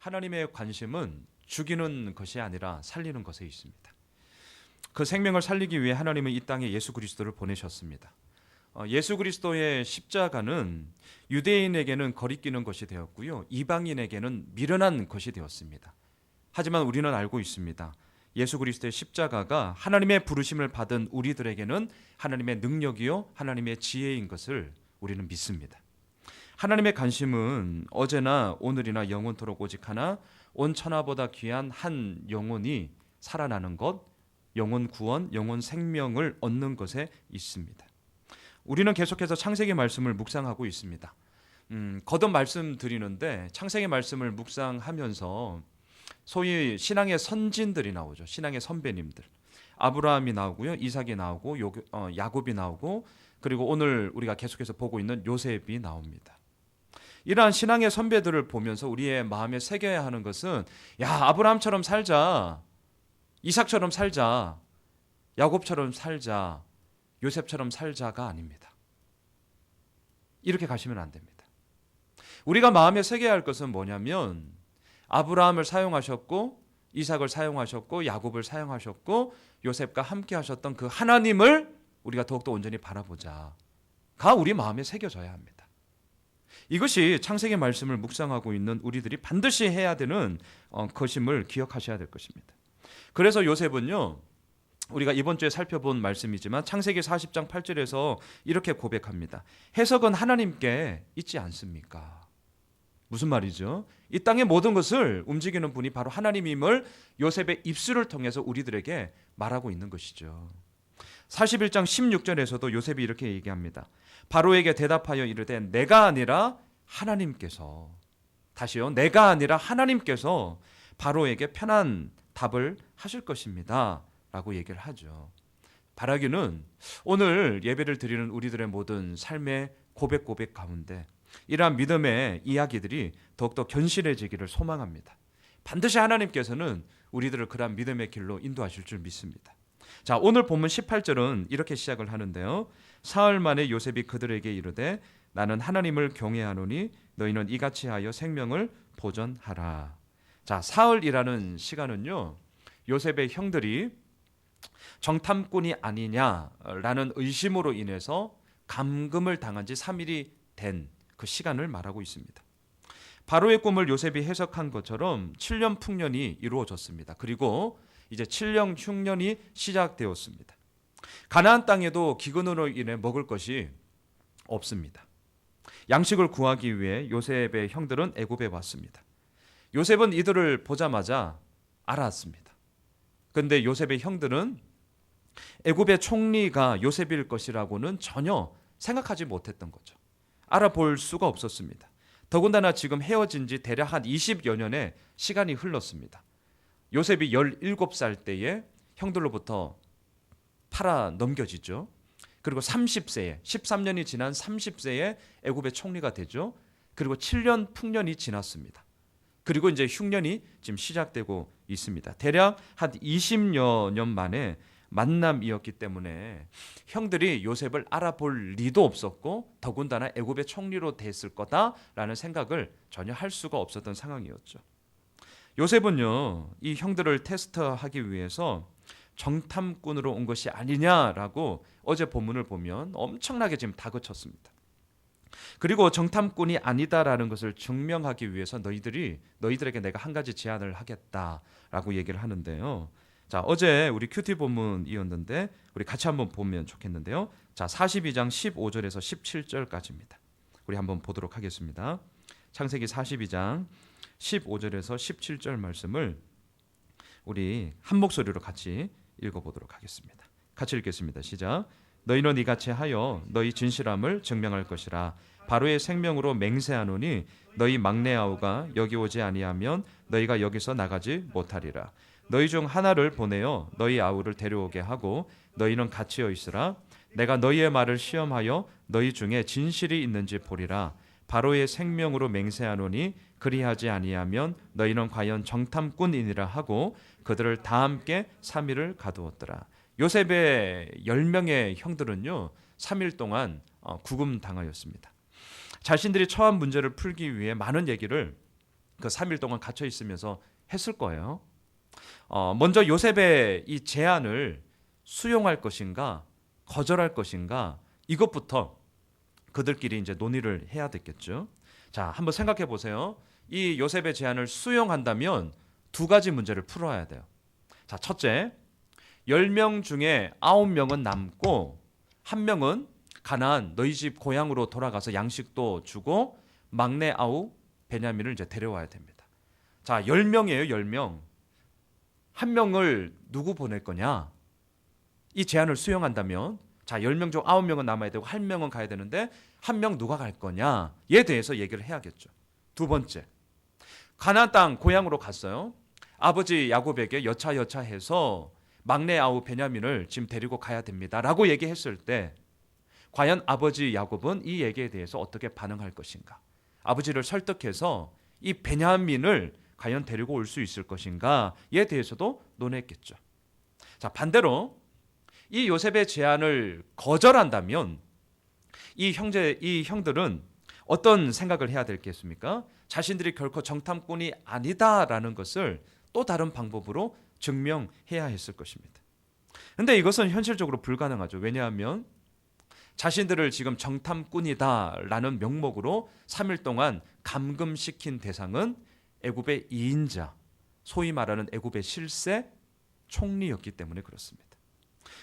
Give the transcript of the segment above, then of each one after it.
하나님의 관심은 죽이는 것이 아니라 살리는 것에 있습니다. 그 생명을 살리기 위해 하나님은 이 땅에 예수 그리스도를 보내셨습니다. 예수 그리스도의 십자가는 유대인에게는 거리끼는 것이 되었고요, 이방인에게는 미련한 것이 되었습니다. 하지만 우리는 알고 있습니다. 예수 그리스도의 십자가가 하나님의 부르심을 받은 우리들에게는 하나님의 능력이요 하나님의 지혜인 것을 우리는 믿습니다. 하나님의 관심은 어제나 오늘이나 영원토록 오직 하나, 온 천하보다 귀한 한 영혼이 살아나는 것, 영혼 구원, 영혼 생명을 얻는 것에 있습니다. 우리는 계속해서 창세기 말씀을 묵상하고 있습니다. 거듭 말씀드리는데 창세기 말씀을 묵상하면서 소위 신앙의 선진들이 나오죠. 신앙의 선배님들. 아브라함이 나오고요, 이삭이 나오고 야곱이 나오고, 그리고 오늘 우리가 계속해서 보고 있는 요셉이 나옵니다. 이러한 신앙의 선배들을 보면서 우리의 마음에 새겨야 하는 것은, 야, 아브라함처럼 살자, 이삭처럼 살자, 야곱처럼 살자, 요셉처럼 살자가 아닙니다. 이렇게 가시면 안 됩니다. 우리가 마음에 새겨야 할 것은 뭐냐면, 아브라함을 사용하셨고 이삭을 사용하셨고 야곱을 사용하셨고 요셉과 함께 하셨던 그 하나님을 우리가 더욱더 온전히 바라보자가 우리 마음에 새겨져야 합니다. 이것이 창세기 말씀을 묵상하고 있는 우리들이 반드시 해야 되는 것임을 기억하셔야 될 것입니다. 그래서 요셉은요, 우리가 이번 주에 살펴본 말씀이지만 창세기 40장 8절에서 이렇게 고백합니다. 해석은 하나님께 있지 않습니까? 무슨 말이죠? 이 땅의 모든 것을 움직이는 분이 바로 하나님임을 요셉의 입술을 통해서 우리들에게 말하고 있는 것이죠. 41장 16절에서도 요셉이 이렇게 얘기합니다. 바로에게 대답하여 이르되 내가 아니라 하나님께서, 다시요, 내가 아니라 하나님께서 바로에게 편한 답을 하실 것입니다 라고 얘기를 하죠. 바라기는 오늘 예배를 드리는 우리들의 모든 삶의 고백 가운데 이러한 믿음의 이야기들이 더욱더 견실해지기를 소망합니다. 반드시 하나님께서는 우리들을 그러한 믿음의 길로 인도하실 줄 믿습니다. 자, 오늘 본문 18절은 이렇게 시작을 하는데요. 사흘 만에 요셉이 그들에게 이르되 나는 하나님을 경외하노니 너희는 이같이 하여 생명을 보전하라. 자, 사흘이라는 시간은요, 요셉의 형들이 정탐꾼이 아니냐라는 의심으로 인해서 감금을 당한 지 3일이 된 그 시간을 말하고 있습니다. 바로의 꿈을 요셉이 해석한 것처럼 7년 풍년이 이루어졌습니다. 그리고 이제 7년 흉년이 시작되었습니다. 가나안 땅에도 기근으로 인해 먹을 것이 없습니다. 양식을 구하기 위해 요셉의 형들은 애굽에 왔습니다. 요셉은 이들을 보자마자 알았습니다. 그런데 요셉의 형들은 애굽의 총리가 요셉일 것이라고는 전혀 생각하지 못했던 거죠. 알아볼 수가 없었습니다. 더군다나 지금 헤어진 지 대략 한 20여 년의 시간이 흘렀습니다. 요셉이 17살 때에 형들로부터 팔아 넘겨지죠. 그리고 30세에 13년이 지난 30세에 애굽의 총리가 되죠. 그리고 7년 풍년이 지났습니다. 그리고 이제 흉년이 지금 시작되고 있습니다. 대략 한 20여 년 만에 만남이었기 때문에 형들이 요셉을 알아볼 리도 없었고 더군다나 애굽의 총리로 됐을 거다라는 생각을 전혀 할 수가 없었던 상황이었죠. 요셉은요, 이 형들을 테스트하기 위해서 정탐꾼으로 온 것이 아니냐라고 어제 본문을 보면 엄청나게 지금 다그쳤습니다. 그리고 정탐꾼이 아니다라는 것을 증명하기 위해서 너희들에게 내가 한 가지 제안을 하겠다라고 얘기를 하는데요. 자, 어제 우리 큐티 본문이었는데 우리 같이 한번 보면 좋겠는데요. 자, 42장 15절에서 17절까지입니다. 우리 한번 보도록 하겠습니다. 창세기 42장 15절에서 17절 말씀을 우리 한 목소리로 같이 읽어보도록 하겠습니다. 같이 읽겠습니다. 시작. 너희는 이같이 하여 너희 진실함을 증명할 것이라. 바로의 생명으로 맹세하노니 너희 막내 아우가 여기 오지 아니하면 너희가 여기서 나가지 못하리라. 너희 중 하나를 보내어 너희 아우를 데려오게 하고 너희는 갇혀 있으라. 내가 너희의 말을 시험하여 너희 중에 진실이 있는지 보리라. 바로의 생명으로 맹세하노니 그리하지 아니하면 너희는 과연 정탐꾼이니라 하고 그들을 다 함께 3일을 가두었더라. 요셉의 10명의 형들은요 3일 동안 구금당하였습니다. 자신들이 처한 문제를 풀기 위해 많은 얘기를 그 3일 동안 갇혀 있으면서 했을 거예요. 먼저 요셉의 이 제안을 수용할 것인가 거절할 것인가 이것부터 그들끼리 이제 논의를 해야 됐겠죠. 자, 한번 생각해 보세요. 이 요셉의 제안을 수용한다면 두 가지 문제를 풀어야 돼요. 자, 첫째, 10명 중에 9명은 남고 1명은 가나안 너희 집 고향으로 돌아가서 양식도 주고 막내 아우 베냐민을 이제 데려와야 됩니다. 자, 10명이에요, 10명. 1명을 누구 보낼 거냐? 이 제안을 수용한다면 자, 10명 중 9명은 남아야 되고 1명은 가야 되는데 1명 누가 갈 거냐에 대해서 얘기를 해야겠죠. 두 번째, 가나안 땅 고향으로 갔어요. 아버지 야곱에게 여차여차해서 막내 아우 베냐민을 지금 데리고 가야 됩니다라고 얘기했을 때 과연 아버지 야곱은 이 얘기에 대해서 어떻게 반응할 것인가? 아버지를 설득해서 이 베냐민을 과연 데리고 올 수 있을 것인가에 대해서도 논했겠죠. 자, 반대로 이 요셉의 제안을 거절한다면 이 형들은 어떤 생각을 해야 되겠습니까? 자신들이 결코 정탐꾼이 아니다라는 것을 또 다른 방법으로 증명해야 했을 것입니다. 그런데 이것은 현실적으로 불가능하죠. 왜냐하면 자신들을 지금 정탐꾼이다라는 명목으로 3일 동안 감금시킨 대상은 애굽의 2인자, 소위 말하는 애굽의 실세 총리였기 때문에 그렇습니다.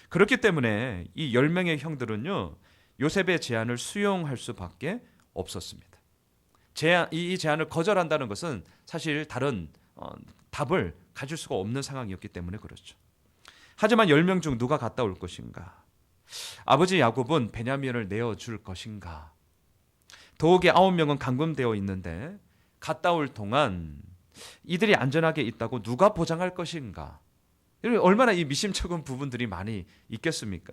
그렇기 때문에 이 10명의 형들은요, 요셉의 제안을 수용할 수밖에 없었습니다. 이 제안을 거절한다는 것은 사실 다른 답을 가질 수가 없는 상황이었기 때문에 그렇죠. 하지만 10명 중 누가 갔다 올 것인가? 아버지 야곱은 베냐민을 내어줄 것인가? 더욱이 9명은 감금되어 있는데 갔다 올 동안 이들이 안전하게 있다고 누가 보장할 것인가? 얼마나 이 미심쩍은 부분들이 많이 있겠습니까?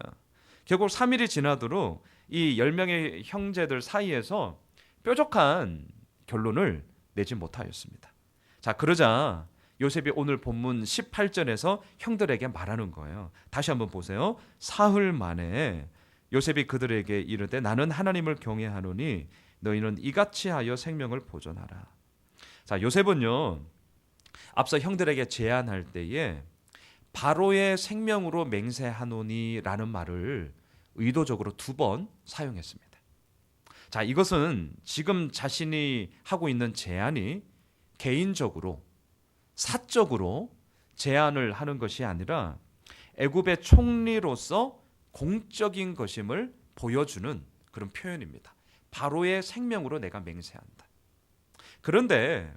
결국 3일이 지나도록 이 10명의 형제들 사이에서 뾰족한 결론을 내지 못하였습니다. 자, 그러자 요셉이 오늘 본문 18절에서 형들에게 말하는 거예요. 다시 한번 보세요. 사흘 만에 요셉이 그들에게 이르되 나는 하나님을 경외하노니 너희는 이같이 하여 생명을 보존하라. 자, 요셉은요, 앞서 형들에게 제안할 때에 바로의 생명으로 맹세하노니라는 말을 의도적으로 2번 사용했습니다. 자, 이것은 지금 자신이 하고 있는 제안이 개인적으로 사적으로 제안을 하는 것이 아니라 애굽의 총리로서 공적인 것임을 보여주는 그런 표현입니다. 바로의 생명으로 내가 맹세한다. 그런데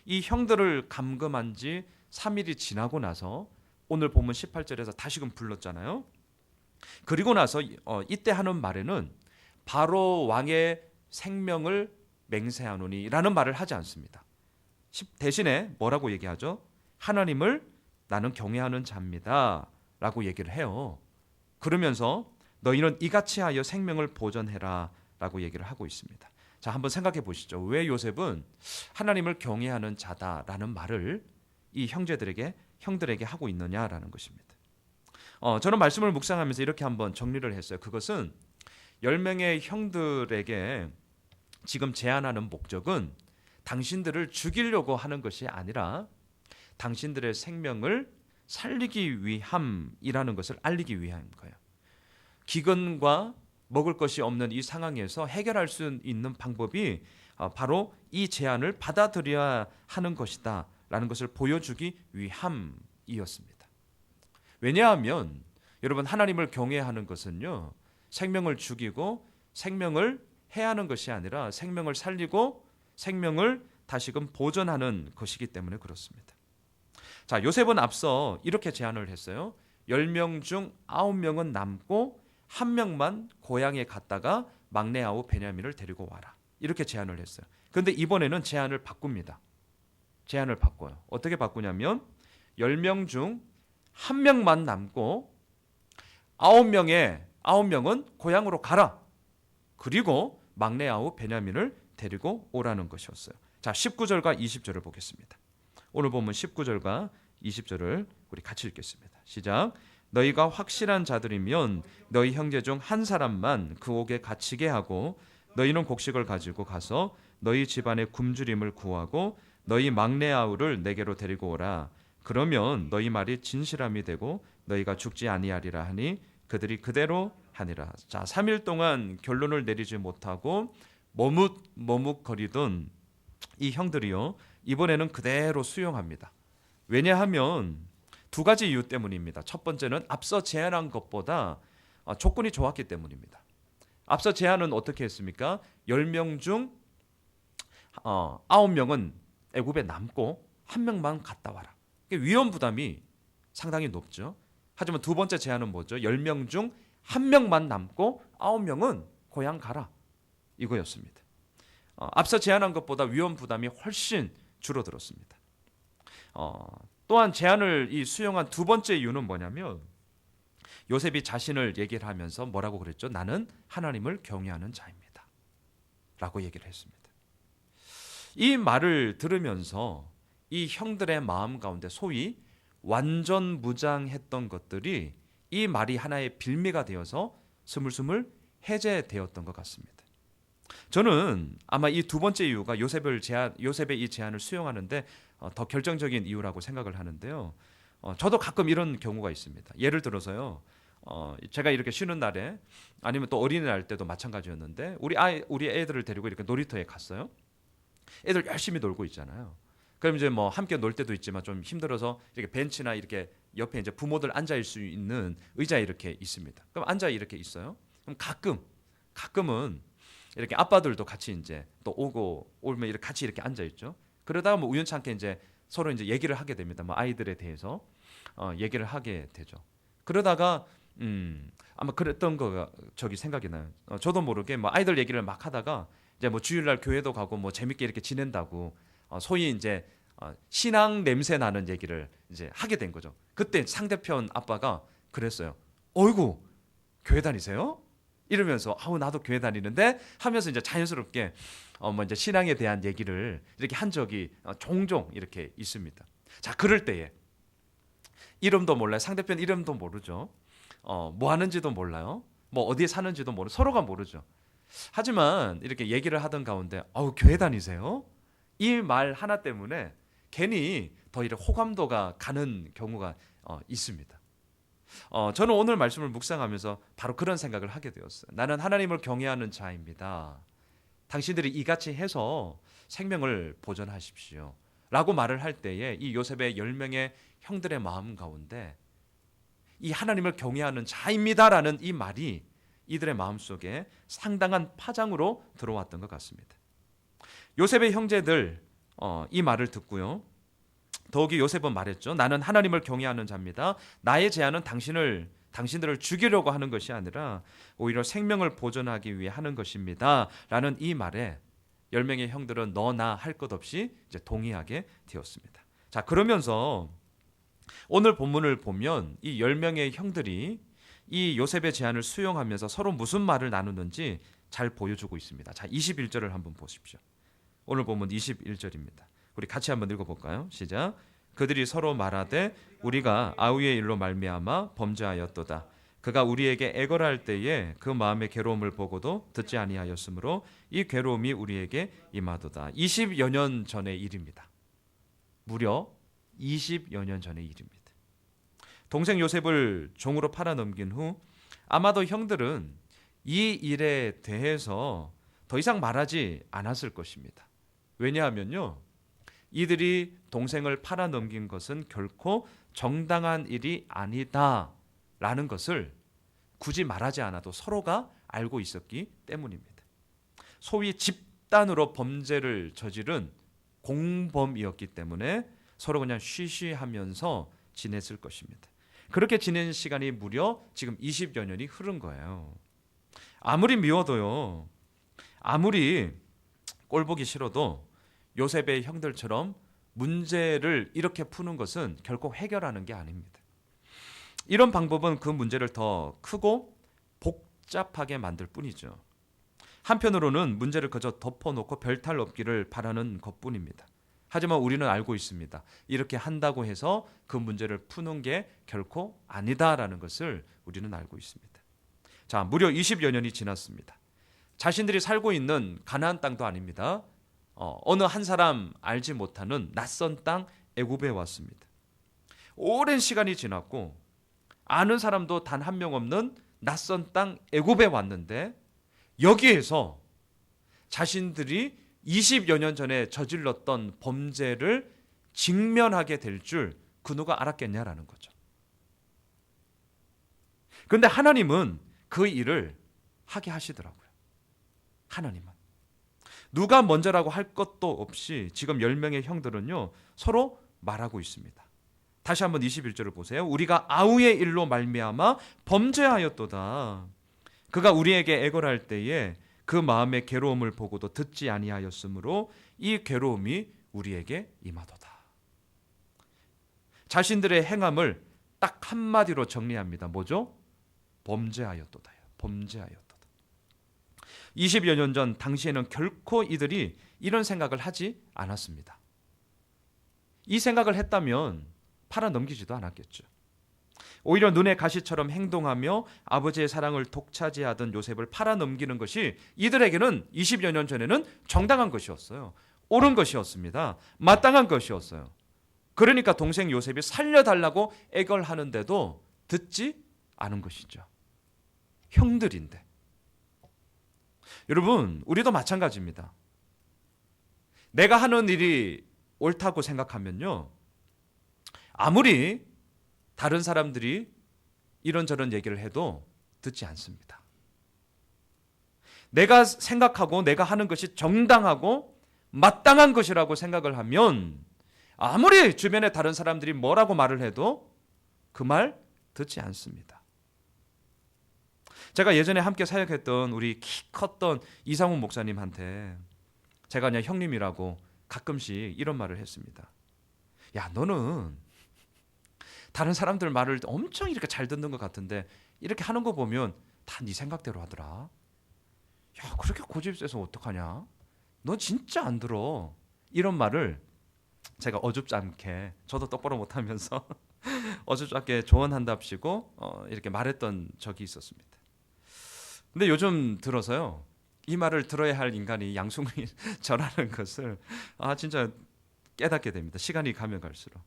이 형들을 감금한 지 3일이 지나고 나서 오늘 본문 18절에서 다시금 불렀잖아요. 그리고 나서 이때 하는 말에는 바로 왕의 생명을 맹세하노니 라는 말을 하지 않습니다. 대신에 뭐라고 얘기하죠? 하나님을 나는 경외하는 자입니다 라고 얘기를 해요. 그러면서 너희는 이같이 하여 생명을 보존해라 라고 얘기를 하고 있습니다. 자, 한번 생각해 보시죠. 왜 요셉은 하나님을 경외하는 자다라는 말을 이 형들에게 하고 있느냐라는 것입니다. 저는 말씀을 묵상하면서 이렇게 한번 정리를 했어요. 그것은 10명의 형들에게 지금 제안하는 목적은 당신들을 죽이려고 하는 것이 아니라 당신들의 생명을 살리기 위함이라는 것을 알리기 위함인 거예요. 기근과 먹을 것이 없는 이 상황에서 해결할 수 있는 방법이 바로 이 제안을 받아들여야 하는 것이다 라는 것을 보여주기 위함이었습니다. 왜냐하면 여러분, 하나님을 경외하는 것은요, 생명을 죽이고 생명을 해하는 것이 아니라 생명을 살리고 생명을 다시금 보존하는 것이기 때문에 그렇습니다. 자, 요셉은 앞서 이렇게 제안을 했어요. 10명 중 9명은 남고 1명만 고향에 갔다가 막내 아우 베냐민을 데리고 와라. 이렇게 제안을 했어요. 그런데 이번에는 제안을 바꿉니다. 제안을 바꿔요. 어떻게 바꾸냐면 10명 중 1명만 남고 9명은 고향으로 가라. 그리고 막내 아우 베냐민을 데리고 오라는 것이었어요. 자, 19절과 20절을 보겠습니다. 오늘 보면 19절과 20절을 우리 같이 읽겠습니다. 시작. 너희가 확실한 자들이면 너희 형제 중 한 사람만 그 옥에 갇히게 하고 너희는 곡식을 가지고 가서 너희 집안의 굶주림을 구하고 너희 막내 아우를 내게로 데리고 오라. 그러면 너희 말이 진실함이 되고 너희가 죽지 아니하리라 하니 그들이 그대로 하니라. 자, 3일 동안 결론을 내리지 못하고 머뭇거리던 이 형들이요, 이번에는 그대로 수용합니다. 왜냐하면 두 가지 이유 때문입니다. 첫 번째는 앞서 제안한 것보다 조건이 좋았기 때문입니다. 앞서 제안은 어떻게 했습니까? 10명 중 9명은 애굽에 남고 1명만 갔다 와라. 위험 부담이 상당히 높죠. 하지만 두 번째 제안은 뭐죠? 10명 중 1명만 남고 9명은 고향 가라, 이거였습니다. 앞서 제안한 것보다 위험 부담이 훨씬 줄어들었습니다. 또한 제안을 수용한 두 번째 이유는 뭐냐면 요셉이 자신을 얘기를 하면서 뭐라고 그랬죠? 나는 하나님을 경외하는 자입니다 라고 얘기를 했습니다. 이 말을 들으면서 이 형들의 마음 가운데 소위 완전무장했던 것들이 이 말이 하나의 빌미가 되어서 스물스물 해제되었던 것 같습니다. 저는 아마 이 두 번째 이유가 요셉의 이 제안을 수용하는데 더 결정적인 이유라고 생각을 하는데요. 저도 가끔 이런 경우가 있습니다. 예를 들어서요, 제가 이렇게 쉬는 날에 아니면 또 어린이날 때도 마찬가지였는데 우리 애들을 데리고 이렇게 놀이터에 갔어요. 애들 열심히 놀고 있잖아요. 그럼 이제 뭐 함께 놀 때도 있지만 좀 힘들어서 이렇게 벤치나 이렇게 옆에 이제 부모들 앉아 있을 수 있는 의자에 이렇게 있습니다. 그럼 앉아 이렇게 있어요. 그럼 가끔은 이렇게 아빠들도 같이 이제 또 오면 이렇게 같이 이렇게 앉아 있죠. 그러다가 뭐 우연찮게 이제 서로 이제 얘기를 하게 됩니다. 뭐 아이들에 대해서 얘기를 하게 되죠. 그러다가 아마 그랬던 거가 저기 생각이 나요. 저도 모르게 뭐 아이들 얘기를 막 하다가 이제 뭐 주일날 교회도 가고 뭐 재밌게 이렇게 지낸다고 소위 이제 신앙 냄새 나는 얘기를 이제 하게 된 거죠. 그때 상대편 아빠가 그랬어요. 어이구, 교회 다니세요? 이러면서 나도 교회 다니는데 하면서 이제 자연스럽게 뭐 이제 신앙에 대한 얘기를 이렇게 한 적이 종종 이렇게 있습니다. 자, 그럴 때에 이름도 몰라요. 상대편 이름도 모르죠. 뭐 하는지도 몰라요. 뭐 어디에 사는지도 모르고 서로가 모르죠. 하지만 이렇게 얘기를 하던 가운데 교회 다니세요? 이 말 하나 때문에 괜히 더 이렇게 호감도가 가는 경우가 있습니다. 저는 오늘 말씀을 묵상하면서 바로 그런 생각을 하게 되었어요. 나는 하나님을 경외하는 자입니다. 당신들이 이같이 해서 생명을 보존하십시오 라고 말을 할 때에 이 요셉의 10명의 형들의 마음 가운데 이 하나님을 경외하는 자입니다 라는 이 말이 이들의 마음속에 상당한 파장으로 들어왔던 것 같습니다. 요셉의 형제들 이 말을 듣고요, 더욱이 요셉은 말했죠. 나는 하나님을 경외하는 자입니다. 나의 제안은 당신들을 죽이려고 하는 것이 아니라 오히려 생명을 보존하기 위해 하는 것입니다 라는 이 말에 10명의 형들은 너나 할 것 없이 이제 동의하게 되었습니다. 자, 그러면서 오늘 본문을 보면 이 10명의 형들이 이 요셉의 제안을 수용하면서 서로 무슨 말을 나누는지 잘 보여주고 있습니다. 자, 21절을 한번 보십시오. 오늘 본문 21절입니다. 우리 같이 한번 읽어볼까요? 시작. 그들이 서로 말하되 우리가 아우의 일로 말미암아 범죄하였도다. 그가 우리에게 애걸할 때에 그 마음의 괴로움을 보고도 듣지 아니하였으므로 이 괴로움이 우리에게 임하도다. 20여 년 전의 일입니다. 무려 20여 년 전의 일입니다. 동생 요셉을 종으로 팔아넘긴 후 아마도 형들은 이 일에 대해서 더 이상 말하지 않았을 것입니다. 왜냐하면요, 이들이 동생을 팔아넘긴 것은 결코 정당한 일이 아니다라는 것을 굳이 말하지 않아도 서로가 알고 있었기 때문입니다. 소위 집단으로 범죄를 저지른 공범이었기 때문에 서로 그냥 쉬쉬하면서 지냈을 것입니다. 그렇게 지낸 시간이 무려 지금 20여 년이 흐른 거예요. 아무리 미워도요, 아무리 꼴보기 싫어도 요셉의 형들처럼 문제를 이렇게 푸는 것은 결코 해결하는 게 아닙니다. 이런 방법은 그 문제를 더 크고 복잡하게 만들 뿐이죠. 한편으로는 문제를 그저 덮어놓고 별탈 없기를 바라는 것뿐입니다. 하지만 우리는 알고 있습니다. 이렇게 한다고 해서 그 문제를 푸는 게 결코 아니다라는 것을 우리는 알고 있습니다. 자, 무려 20여 년이 지났습니다. 자신들이 살고 있는 가나안 땅도 아닙니다. 어느 한 사람 알지 못하는 낯선 땅 애굽에 왔습니다. 오랜 시간이 지났고 아는 사람도 단 한 명 없는 낯선 땅 애굽에 왔는데 여기에서 자신들이 20여 년 전에 저질렀던 범죄를 직면하게 될 줄 그 누가 알았겠냐라는 거죠. 그런데 하나님은 그 일을 하게 하시더라고요. 하나님은. 누가 먼저라고 할 것도 없이 지금 10명의 형들은요 서로 말하고 있습니다. 다시 한번 21절을 보세요. 우리가 아우의 일로 말미암아 범죄하였도다. 그가 우리에게 애걸할 때에 그 마음의 괴로움을 보고도 듣지 아니하였으므로 이 괴로움이 우리에게 임하도다. 자신들의 행함을 딱 한마디로 정리합니다. 뭐죠? 범죄하였도다요. 범죄하였도다. 20여 년 전 당시에는 결코 이들이 이런 생각을 하지 않았습니다. 이 생각을 했다면 팔아 넘기지도 않았겠죠. 오히려 눈의 가시처럼 행동하며 아버지의 사랑을 독차지하던 요셉을 팔아 넘기는 것이 이들에게는 20여 년 전에는 정당한 것이었어요. 옳은 것이었습니다. 마땅한 것이었어요. 그러니까 동생 요셉이 살려달라고 애걸하는데도 듣지 않은 것이죠. 형들인데. 여러분, 우리도 마찬가지입니다. 내가 하는 일이 옳다고 생각하면요, 아무리 다른 사람들이 이런저런 얘기를 해도 듣지 않습니다. 내가 생각하고 내가 하는 것이 정당하고 마땅한 것이라고 생각을 하면 아무리 주변에 다른 사람들이 뭐라고 말을 해도 그 말 듣지 않습니다. 제가 예전에 함께 사역했던 우리 키 컸던 이상훈 목사님한테 제가 그냥 형님이라고 가끔씩 이런 말을 했습니다. 야, 너는 다른 사람들 말을 엄청 이렇게 잘 듣는 것 같은데 이렇게 하는 거 보면 다 네 생각대로 하더라. 야, 그렇게 고집세서 어떡하냐? 너 진짜 안 들어. 이런 말을 제가 어줍지 않게, 저도 똑바로 못하면서 어줍지 않게 조언한답시고 이렇게 말했던 적이 있었습니다. 근데 요즘 들어서요, 이 말을 들어야 할 인간이 양승훈이 저라는 것을 진짜 깨닫게 됩니다. 시간이 가면 갈수록.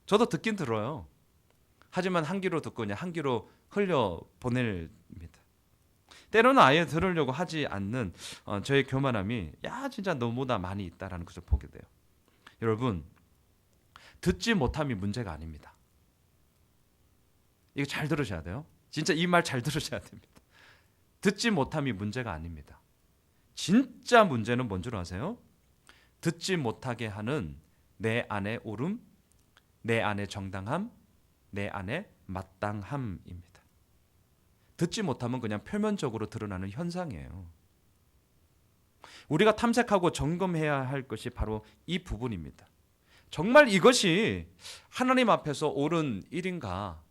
저도 듣긴 들어요. 하지만 한 귀로 듣고 그냥 한 귀로 흘려 보냅니다. 때로는 아예 들으려고 하지 않는 저의 교만함이 진짜 너무나 많이 있다라는 것을 보게 돼요. 여러분, 듣지 못함이 문제가 아닙니다. 이거 잘 들으셔야 돼요. 진짜 이 말 잘 들으셔야 됩니다. 듣지 못함이 문제가 아닙니다. 진짜 문제는 뭔 줄 아세요? 듣지 못하게 하는 내 안의 옳음, 내 안의 정당함, 내 안의 마땅함입니다. 듣지 못하면 그냥 표면적으로 드러나는 현상이에요. 우리가 탐색하고 점검해야 할 것이 바로 이 부분입니다. 정말 이것이 하나님 앞에서 옳은 일인가?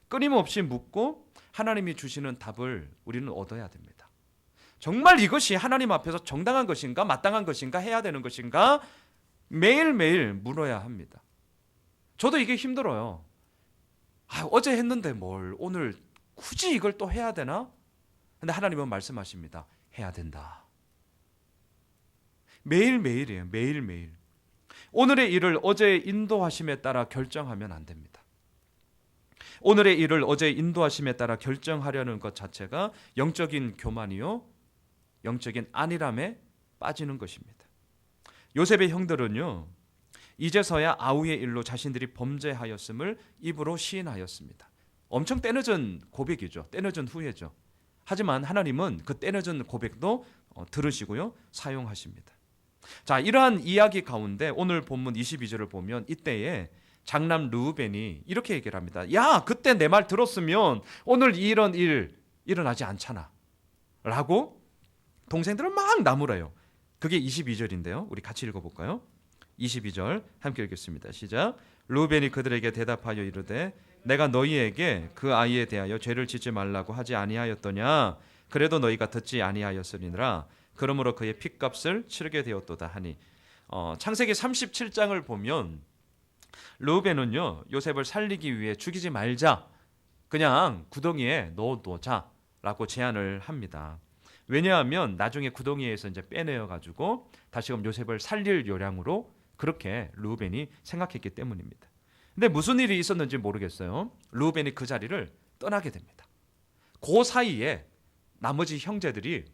끊임없이 묻고 하나님이 주시는 답을 우리는 얻어야 됩니다. 정말 이것이 하나님 앞에서 정당한 것인가, 마땅한 것인가, 해야 되는 것인가 매일매일 물어야 합니다. 저도 이게 힘들어요. 어제 했는데 뭘 오늘 굳이 이걸 또 해야 되나? 근데 하나님은 말씀하십니다. 해야 된다. 매일매일이에요. 매일매일. 오늘의 일을 어제의 인도하심에 따라 결정하면 안 됩니다. 오늘의 일을 어제의 인도하심에 따라 결정하려는 것 자체가 영적인 교만이요, 영적인 안일함에 빠지는 것입니다. 요셉의 형들은요, 이제서야 아우의 일로 자신들이 범죄하였음을 입으로 시인하였습니다. 엄청 때늦은 고백이죠. 때늦은 후회죠. 하지만 하나님은 그 때늦은 고백도 들으시고요, 사용하십니다. 자, 이러한 이야기 가운데 오늘 본문 22절을 보면 이때에 장남 르우벤이 이렇게 얘기를 합니다. 야, 그때 내 말 들었으면 오늘 이런 일 일어나지 않잖아 라고 동생들을 막 나무라요. 그게 22절인데요. 우리 같이 읽어볼까요? 22절 함께 읽겠습니다. 시작. 르우벤이 그들에게 대답하여 이르되 내가 너희에게 그 아이에 대하여 죄를 짓지 말라고 하지 아니하였더냐? 그래도 너희가 듣지 아니하였으리라. 그러므로 그의 핏값을 치르게 되었도다 하니. 창세기 37장을 보면 르우벤은요, 요셉을 살리기 위해 죽이지 말자, 그냥 구덩이에 넣어두자 라고 제안을 합니다. 왜냐하면 나중에 구덩이에서 이제 빼내어 가지고 다시금 요셉을 살릴 요량으로 그렇게 르우벤이 생각했기 때문입니다. 근데 무슨 일이 있었는지 모르겠어요. 르우벤이 그 자리를 떠나게 됩니다. 그 사이에 나머지 형제들이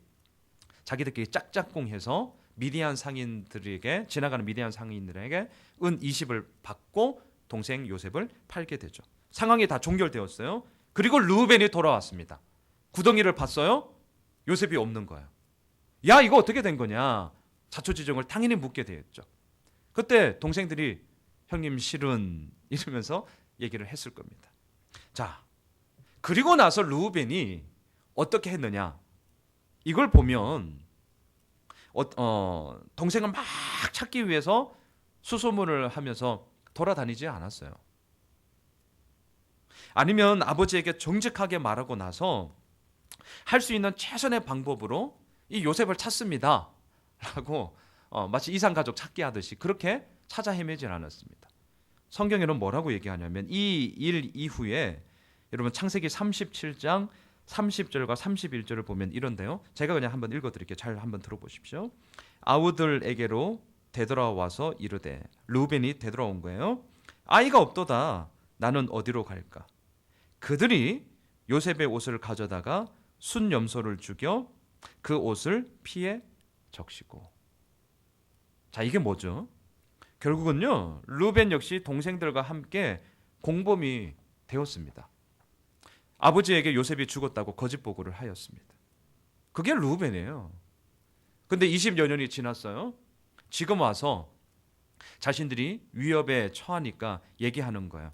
자기들끼리 짝짝꿍해서 미디안 상인들에게 지나가는 미디안 상인들에게 은 20을 받고 동생 요셉을 팔게 되죠. 상황이 다 종결되었어요. 그리고 르우벤이 돌아왔습니다. 구덩이를 봤어요. 요셉이 없는 거예요. 야, 이거 어떻게 된 거냐? 자초지종을 당연히 묻게 되었죠. 그때 동생들이 형님 실은 이러면서 얘기를 했을 겁니다. 자, 그리고 나서 르우벤이 어떻게 했느냐? 이걸 보면 동생을 막 찾기 위해서 수소문을 하면서 돌아다니지 않았어요. 아니면 아버지에게 정직하게 말하고 나서 할 수 있는 최선의 방법으로 이 요셉을 찾습니다 라고 마치 이산가족 찾기 하듯이 그렇게 찾아 헤매질 않았습니다. 성경에는 뭐라고 얘기하냐면 이 일 이후에 여러분 창세기 37장 30절과 31절을 보면 이런데요. 제가 그냥 한번 읽어드릴게요. 잘 한번 들어보십시오. 아우들에게로 되돌아와서 이르되, 르우벤이 되돌아온 거예요. 아이가 없도다. 나는 어디로 갈까? 그들이 요셉의 옷을 가져다가 순염소를 죽여 그 옷을 피에 적시고. 자, 이게 뭐죠? 결국은요, 르우벤 역시 동생들과 함께 공범이 되었습니다. 아버지에게 요셉이 죽었다고 거짓 보고를 하였습니다. 그게 르우벤이에요. 근데 20여 년이 지났어요. 지금 와서 자신들이 위협에 처하니까 얘기하는 거예요.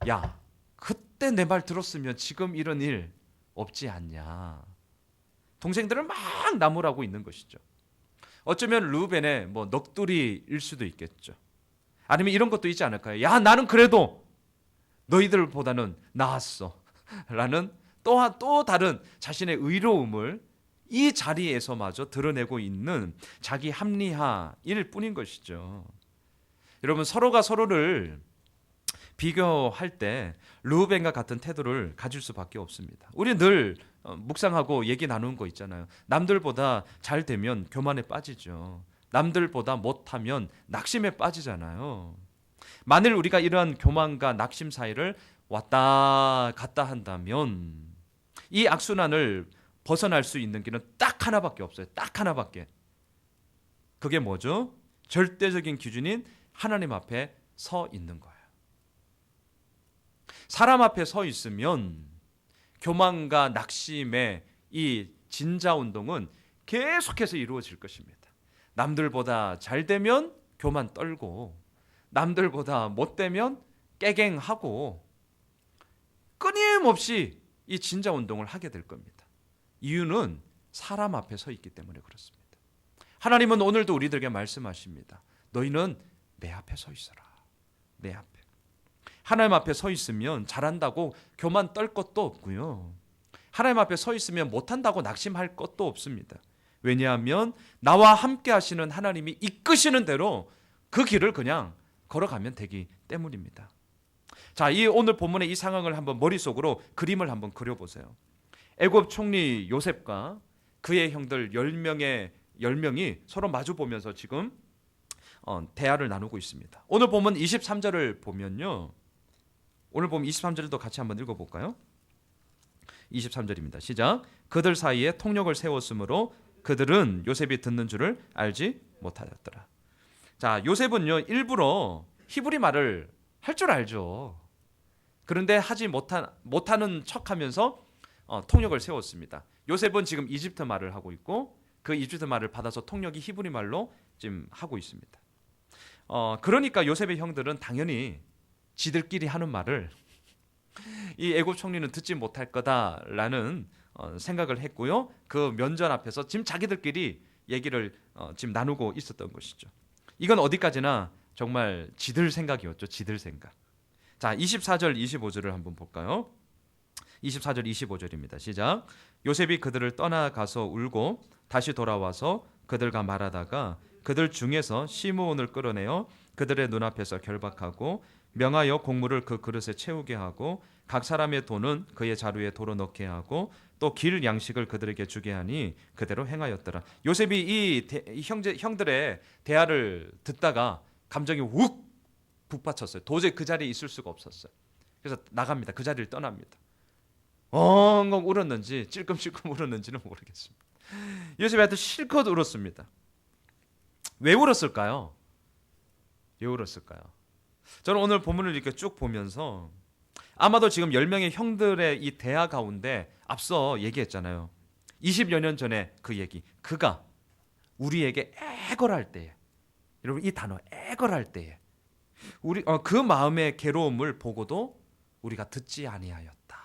야, 그때 내 말 들었으면 지금 이런 일 없지 않냐. 동생들을 막 나무라고 있는 것이죠. 어쩌면 르우벤의 뭐 넋두리일 수도 있겠죠. 아니면 이런 것도 있지 않을까요? 야, 나는 그래도 너희들보다는 나았어 라는 또 다른 자신의 의로움을 이 자리에서마저 드러내고 있는 자기 합리화일 뿐인 것이죠. 여러분, 서로가 서로를 비교할 때 르우벤과 같은 태도를 가질 수밖에 없습니다. 우리 늘 묵상하고 얘기 나누는 거 있잖아요. 남들보다 잘 되면 교만에 빠지죠. 남들보다 못하면 낙심에 빠지잖아요. 만일 우리가 이러한 교만과 낙심 사이를 왔다 갔다 한다면 이 악순환을 벗어날 수 있는 길은 딱 하나밖에 없어요. 딱 하나밖에. 그게 뭐죠? 절대적인 기준인 하나님 앞에 서 있는 거예요. 사람 앞에 서 있으면 교만과 낙심의 이 진자운동은 계속해서 이루어질 것입니다. 남들보다 잘 되면 교만 떨고 남들보다 못 되면 깨갱하고 끊임없이 이 진자운동을 하게 될 겁니다. 이유는 사람 앞에 서 있기 때문에 그렇습니다. 하나님은 오늘도 우리들에게 말씀하십니다. 너희는 내 앞에 서 있어라. 내 앞에. 하나님 앞에 서 있으면 잘한다고 교만 떨 것도 없고요. 하나님 앞에 서 있으면 못한다고 낙심할 것도 없습니다. 왜냐하면 나와 함께 하시는 하나님이 이끄시는 대로 그 길을 그냥 걸어가면 되기 때문입니다. 자, 이 오늘 본문의 이 상황을 한번 머릿속으로 그림을 한번 그려보세요. 애굽 총리 요셉과 그의 형들 10명이 서로 마주보면서 지금 대화를 나누고 있습니다. 오늘 본문 23절을 보면요. 오늘 보면 23절도 같이 한번 읽어볼까요? 23절입니다. 시작. 그들 사이에 통역을 세웠으므로 그들은 요셉이 듣는 줄을 알지 못하였더라. 자, 요셉은요 일부러 히브리 말을 할 줄 알죠. 그런데 하지 못하는 척하면서 통역을 세웠습니다. 요셉은 지금 이집트 말을 하고 있고 그 이집트 말을 받아서 통역이 히브리 말로 지금 하고 있습니다. 그러니까 요셉의 형들은 당연히 지들끼리 하는 말을 이 애굽 총리는 듣지 못할 거다라는 생각을 했고요. 그 면전 앞에서 지금 자기들끼리 얘기를 지금 나누고 있었던 것이죠. 이건 어디까지나 정말 지들 생각이었죠. 지들 생각. 자, 24절 25절을 한번 볼까요? 24절 25절입니다. 시작. 요셉이 그들을 떠나가서 울고 다시 돌아와서 그들과 말하다가 그들 중에서 시므온을 끌어내어 그들의 눈앞에서 결박하고 명하여 곡물을 그 그릇에 채우게 하고 각 사람의 돈은 그의 자루에 도로 넣게 하고 또 길 양식을 그들에게 주게 하니 그대로 행하였더라. 요셉이 이 형들의 대화를 듣다가 감정이 욱 북받쳤어요. 도저히 그 자리에 있을 수가 없었어요. 그래서 나갑니다. 그 자리를 떠납니다. 엉엉 울었는지 찔끔찔끔 울었는지는 모르겠습니다. 요셉이 하여튼 실컷 울었습니다. 왜 울었을까요? 왜 울었을까요? 저는 오늘 본문을 이렇게 쭉 보면서 아마도 지금 10명의 형들의 이 대화 가운데 앞서 얘기했잖아요. 20여 년 전에 그 얘기. 그가 우리에게 애걸할 때에, 여러분 이 단어 애걸할 때에 우리 그 마음의 괴로움을 보고도 우리가 듣지 아니하였다.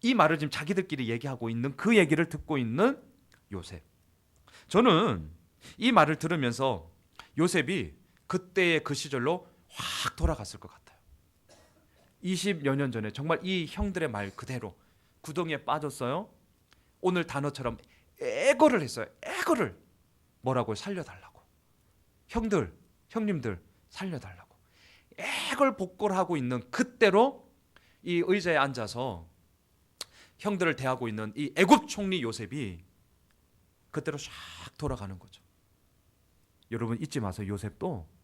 이 말을 지금 자기들끼리 얘기하고 있는 그 얘기를 듣고 있는 요셉. 저는 이 말을 들으면서 요셉이 그때의 그 시절로 확 돌아갔을 것 같아요. 20여 년 전에 정말 이 형들의 말 그대로 구덩이에 빠졌어요. 오늘 단어처럼 애걸을 했어요. 애걸을. 뭐라고? 살려달라고. 형님들 살려달라고. 애걸복걸하고 있는 그때로 이 의자에 앉아서 형들을 대하고 있는 이 애굽 총리 요셉이 그때로 샥 돌아가는 거죠. 여러분 잊지 마세요. 요셉도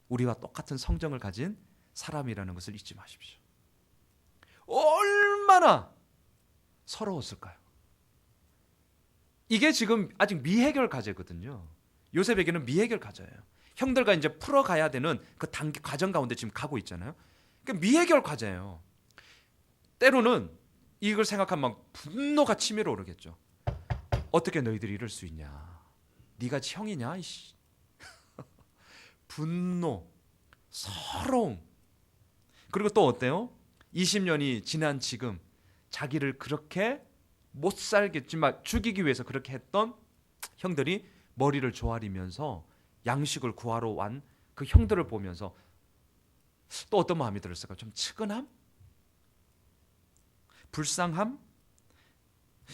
우리와 똑같은 성정을 가진 사람이라는 것을 잊지 마십시오. 얼마나 서러웠을까요? 이게 지금 아직 미해결 과제거든요. 요셉에게는 미해결 과제예요. 형들과 이제 풀어가야 되는 그 단계 과정 가운데 지금 가고 있잖아요. 그러니까 미해결 과제예요. 때로는 이걸 생각하면 막 분노가 치밀어 오르겠죠. 어떻게 너희들이 이럴 수 있냐? 네가 형이냐? 이씨. 분노, 서러움. 그리고 또 어때요? 20년이 지난 지금 자기를 그렇게 못 살겠지만 죽이기 위해서 그렇게 했던 형들이 머리를 조아리면서 양식을 구하러 온 그 형들을 보면서 또 어떤 마음이 들었을까요? 좀 측은함? 불쌍함?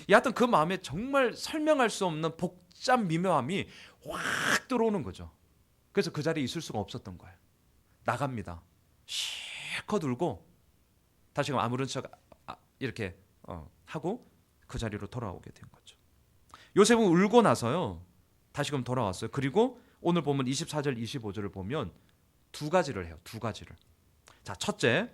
여하튼 그 마음에 정말 설명할 수 없는 복잡 미묘함이 확 들어오는 거죠. 그래서 그 자리에 있을 수가 없었던 거예요. 나갑니다. 실컷 울고 다시금 아무런 척 이렇게 하고 그 자리로 돌아오게 된 거죠. 요셉은 울고 나서요 다시금 돌아왔어요. 그리고 오늘 보면 24절 25절을 보면 두 가지를 해요. 두 가지를. 자, 첫째,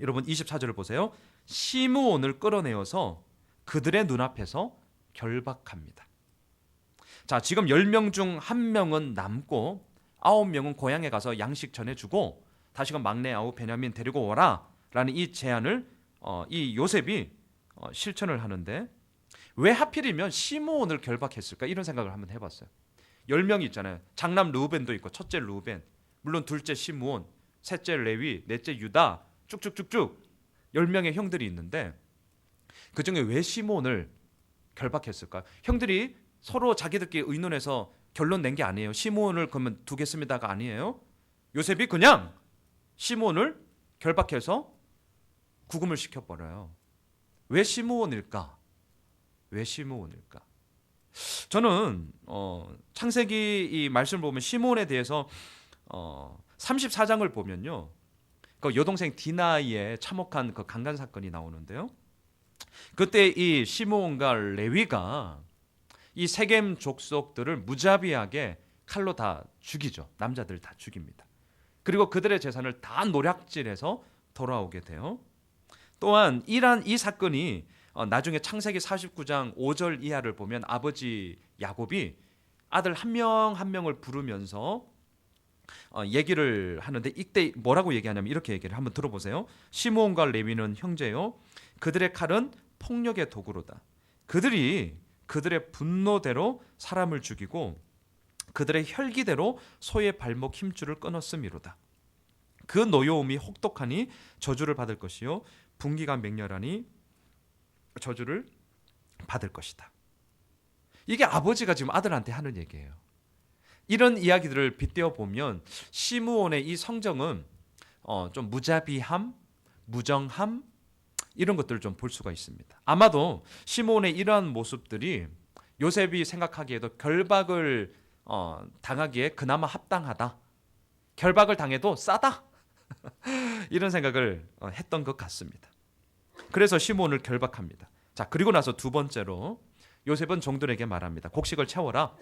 여러분 24절을 보세요. 시므온을 끌어내어서 그들의 눈앞에서 결박합니다. 자, 지금 10명 중 1명은 남고 9명은 고향에 가서 양식 전해주고 다시금 막내 아우 베냐민 데리고 오라 라는 이 제안을 이 요셉이 실천을 하는데 왜 하필이면 시므온을 결박했을까? 이런 생각을 한번 해봤어요. 10명이 있잖아요. 장남 르우벤도 있고 첫째 르우벤, 물론 둘째 시므온, 셋째 레위, 넷째 유다, 쭉쭉쭉쭉 10명의 형들이 있는데 그중에 왜 시므온을 결박했을까? 형들이 서로 자기들끼리 의논해서 결론 낸 게 아니에요. 시므온을 그러면 두겠습니다가 아니에요. 요셉이 그냥 시므온을 결박해서 구금을 시켜버려요. 왜 시므온일까? 왜 시므온일까? 저는 창세기 이 말씀을 보면 시므온에 대해서 34장을 보면요, 그 여동생 디나의 참혹한 그 강간 사건이 나오는데요. 그때 이 시므온과 레위가 이 세겜 족속들을 무자비하게 칼로 다 죽이죠. 남자들 다 죽입니다. 그리고 그들의 재산을 다 노략질해서 돌아오게 돼요. 또한 이 사건이 나중에 창세기 49장 5절 이하를 보면 아버지 야곱이 아들 한 명 한 명을 부르면서 얘기를 하는데 이때 뭐라고 얘기하냐면 이렇게 얘기를 한번 들어보세요. 시므온과 레위는 형제요, 그들의 칼은 폭력의 도구로다. 그들이 그들의 분노대로 사람을 죽이고 그들의 혈기대로 소의 발목 힘줄을 끊었음이로다. 그 노여움이 혹독하니 저주를 받을 것이요 분기가 맹렬하니 저주를 받을 것이다. 이게 아버지가 지금 아들한테 하는 얘기예요. 이런 이야기들을 빗대어 보면 시므온의 이 성정은 좀 무자비함, 무정함 이런 것들을 좀 볼 수가 있습니다. 아마도 시므온의 이러한 모습들이 요셉이 생각하기에도 결박을 당하기에 그나마 합당하다, 결박을 당해도 싸다. 이런 생각을 했던 것 같습니다. 그래서 시몬을 결박합니다. 자, 그리고 나서 두 번째로 요셉은 종들에게 말합니다. 곡식을 채워라.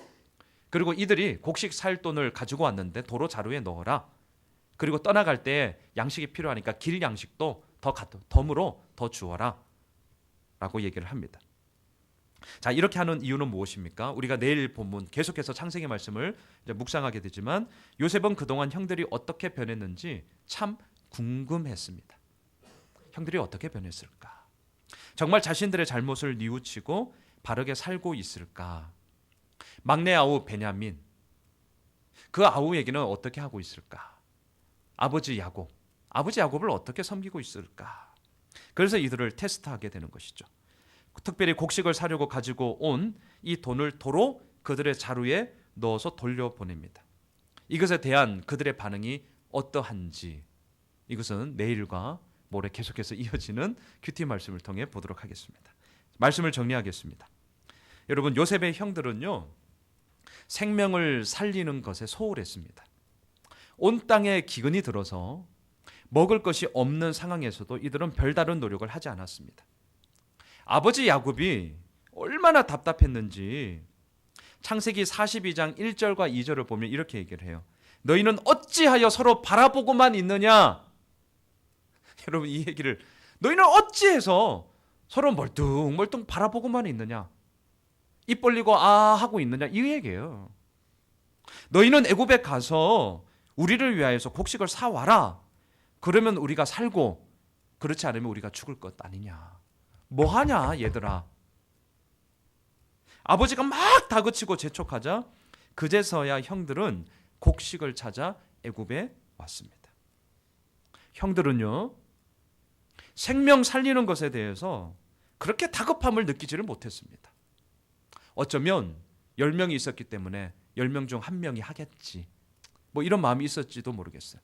그리고 이들이 곡식 살 돈을 가지고 왔는데 도로 자루에 넣어라. 그리고 떠나갈 때 양식이 필요하니까 길 양식도 덤으로 더 주어라 라고 얘기를 합니다. 자, 이렇게 하는 이유는 무엇입니까? 우리가 내일 본문 계속해서 창세기 말씀을 이제 묵상하게 되지만 요셉은 그동안 형들이 어떻게 변했는지 참 궁금했습니다. 형들이 어떻게 변했을까? 정말 자신들의 잘못을 뉘우치고 바르게 살고 있을까? 막내 아우 베냐민, 그 아우에게는 어떻게 하고 있을까? 아버지 야곱을 어떻게 섬기고 있을까? 그래서 이들을 테스트하게 되는 것이죠. 특별히 곡식을 사려고 가지고 온 이 돈을 도로 그들의 자루에 넣어서 돌려보냅니다. 이것에 대한 그들의 반응이 어떠한지 이것은 내일과 모레 계속해서 이어지는 큐티 말씀을 통해 보도록 하겠습니다. 말씀을 정리하겠습니다. 여러분, 요셉의 형들은요, 생명을 살리는 것에 소홀했습니다. 온 땅에 기근이 들어서 먹을 것이 없는 상황에서도 이들은 별다른 노력을 하지 않았습니다. 아버지 야곱이 얼마나 답답했는지 창세기 42장 1절과 2절을 보면 이렇게 얘기를 해요. 너희는 어찌하여 서로 바라보고만 있느냐? 여러분, 이 얘기를 너희는 어찌해서 서로 멀뚱멀뚱 바라보고만 있느냐? 입 벌리고 아 하고 있느냐? 이 얘기예요. 너희는 애굽에 가서 우리를 위하여서 곡식을 사와라. 그러면 우리가 살고 그렇지 않으면 우리가 죽을 것 아니냐. 뭐하냐 얘들아. 아버지가 막 다그치고 재촉하자 그제서야 형들은 곡식을 찾아 애굽에 왔습니다. 형들은요, 생명 살리는 것에 대해서 그렇게 다급함을 느끼지를 못했습니다. 어쩌면 10명이 있었기 때문에 10명 중 1명이 하겠지, 뭐 이런 마음이 있었지도 모르겠어요.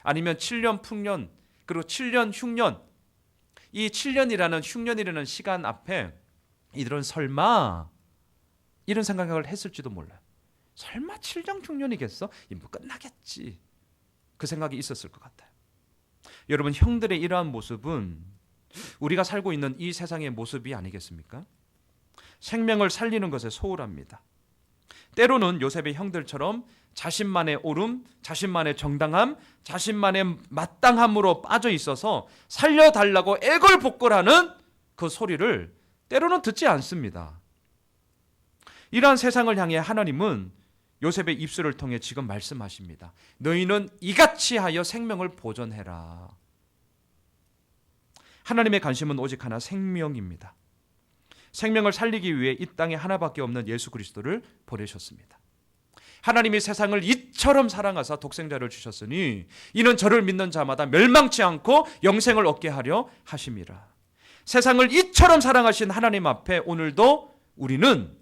아니면 7년 풍년 그리고 7년 흉년, 이 7년이라는 흉년이라는 시간 앞에 이들은 설마 이런 생각을 했을지도 몰라요. 설마 7년 흉년이겠어? 뭐 끝나겠지. 그 생각이 있었을 것 같아요. 여러분, 형들의 이러한 모습은 우리가 살고 있는 이 세상의 모습이 아니겠습니까? 생명을 살리는 것에 소홀합니다. 때로는 요셉의 형들처럼 자신만의 옳음, 자신만의 정당함, 자신만의 마땅함으로 빠져 있어서 살려달라고 애걸복걸하는 그 소리를 때로는 듣지 않습니다. 이러한 세상을 향해 하나님은 요셉의 입술을 통해 지금 말씀하십니다. 너희는 이같이 하여 생명을 보존해라. 하나님의 관심은 오직 하나, 생명입니다. 생명을 살리기 위해 이 땅에 하나밖에 없는 예수 그리스도를 보내셨습니다. 하나님이 세상을 이처럼 사랑하사 독생자를 주셨으니 이는 저를 믿는 자마다 멸망치 않고 영생을 얻게 하려 하심이라. 세상을 이처럼 사랑하신 하나님 앞에 오늘도 우리는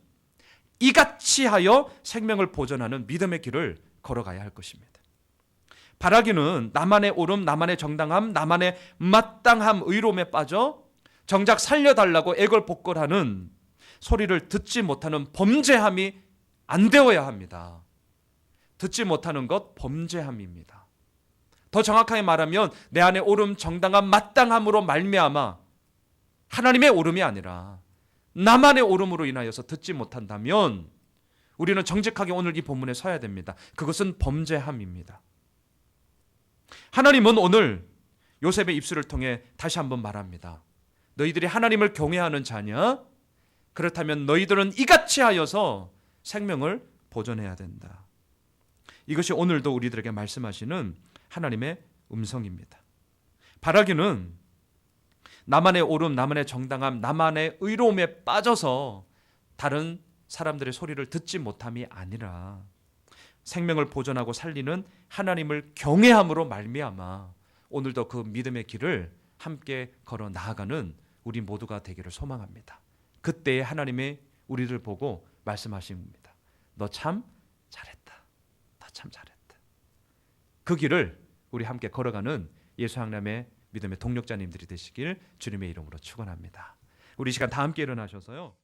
이같이 하여 생명을 보존하는 믿음의 길을 걸어가야 할 것입니다. 바라기는 나만의 옳음, 나만의 정당함, 나만의 마땅함, 의로움에 빠져 정작 살려달라고 애걸복걸하는 소리를 듣지 못하는 범죄함이 안 되어야 합니다. 듣지 못하는 것 범죄함입니다. 더 정확하게 말하면 내 안에 옳음, 정당함, 마땅함으로 말미암아 하나님의 옳음이 아니라 나만의 옳음으로 인하여서 듣지 못한다면 우리는 정직하게 오늘 이 본문에 서야 됩니다. 그것은 범죄함입니다. 하나님은 오늘 요셉의 입술을 통해 다시 한번 말합니다. 너희들이 하나님을 경외하는 자냐? 그렇다면 너희들은 이같이 하여서 생명을 보존해야 된다. 이것이 오늘도 우리들에게 말씀하시는 하나님의 음성입니다. 바라기는 나만의 옳음, 나만의 정당함, 나만의 의로움에 빠져서 다른 사람들의 소리를 듣지 못함이 아니라 생명을 보존하고 살리는 하나님을 경외함으로 말미암아 오늘도 그 믿음의 길을 함께 걸어 나아가는 우리 모두가 되기를 소망합니다. 그때에 하나님의 우리를 보고 말씀하십니다. 너 참 잘했다. 너 참 잘했다. 그 길을 우리 함께 걸어가는 예수 향람의 믿음의 동력자님들이 되시길 주님의 이름으로 축원합니다. 우리 이 시간 다 함께 일어나셔서요.